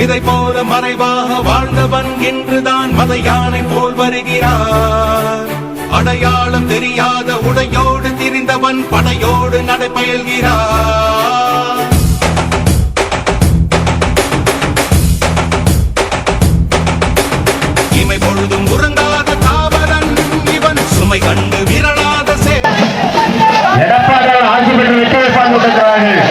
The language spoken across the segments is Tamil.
இதை போல மறைவாக வாழ்ந்தவன் இன்றுதான் மத யானை போல் வருகிறார். அடையாளம் தெரியாத உடையோடு திரிந்தவன் படையோடு நடைபயல்கிறார். இமை பொழுதும் உறங்காத காவலன் இவன், சுமை கண்டு விரலாத எடப்பாடி ஆட்சி பெற்று வெற்றி வைப்பான் கொண்டிருக்கிறார்கள்.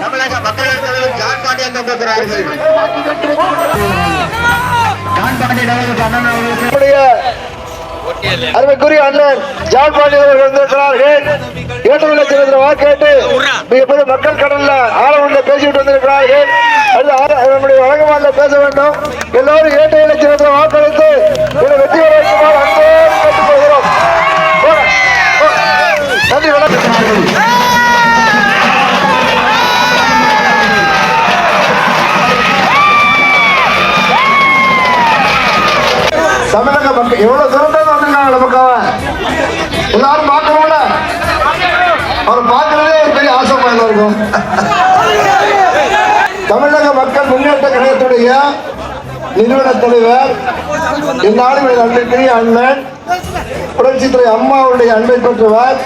தமிழக மக்கள் தலைவர் ஜான் பாண்டியன் கொண்டிருக்கிறார்கள். அருமைக்குரிய அண்ணன் ஜான் பாண்டியன் அவர்கள் வந்திருக்கிறார்கள். 7 லட்சம் வாக்கேட்டு மிகப்பெரிய மக்கள் கடல்ல ஆளவண்ட பேசிட்டு வந்திருக்கிறார்கள். நம்முடைய வழக்கமான பேச வேண்டும். எல்லோரும் 7 லட்சம் வாக்களித்து வெற்றி பெற வைக்குமாறு அன்போடு கேட்டுக்கொள்கிறோம். நன்றி வணக்கம். தமிழக மக்கள் எவ்வளவு சிறந்தது வந்திருக்காங்க. நமக்காக எல்லாரும் பார்க்கணும்ல, அவர் பார்க்கறதே ஒரு பெரிய ஆசைப்பா இருக்கும். தமிழக மக்கள் முன்னேற்ற கழகத்துடைய நிறுவன தலைவர், இந்நாளும் அன்பிற்குரிய அண்ணன் புரட்சித்துறை அம்மா அவருடைய அன்பை பெற்றவர்,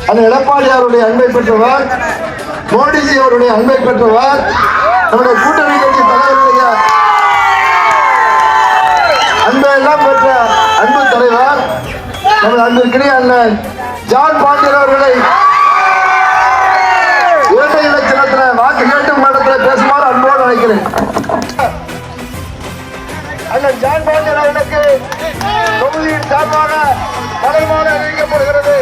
அண்ணன் எடப்பாடி அவருடைய அன்பை பெற்றவர், மோடிஜி அவருடைய அன்பை பெற்றவர், நம்முடைய கூட்டணி கட்சி தலைவருடைய அன்பெல்லாம் பெற்ற அன்பு தலைவர் நமது அன்பிற்குரிய அண்ணன் ஜான் பாண்டியன் அவர்களை 7 லட்சத்தில் வாக்கு கேட்டும் இடத்தில் பேசுமாறு அன்போடு அழைக்கிறேன். அண்ணன் ஜான் பாண்டியன் அவர்களுக்கு தொகுதியின் சார்பாக மலர்மாலை அறிவிக்கப்படுகிறது.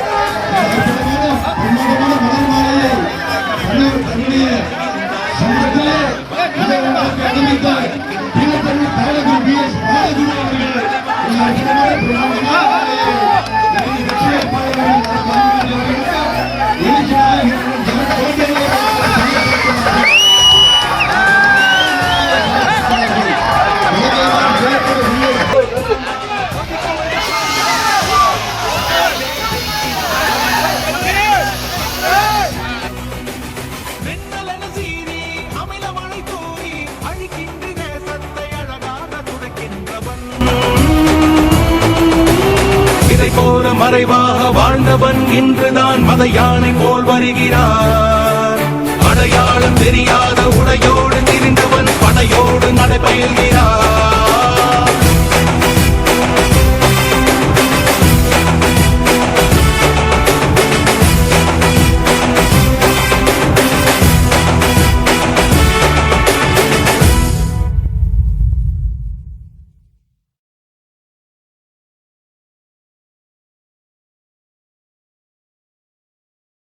மறைவாக வாழ்ந்தவன் இன்றுதான் மத யானை போல் வருகிறார். அடையாளம் தெரியாத உடையோடு திரிந்தவன் படையோடு நடைபயல்கிறார்.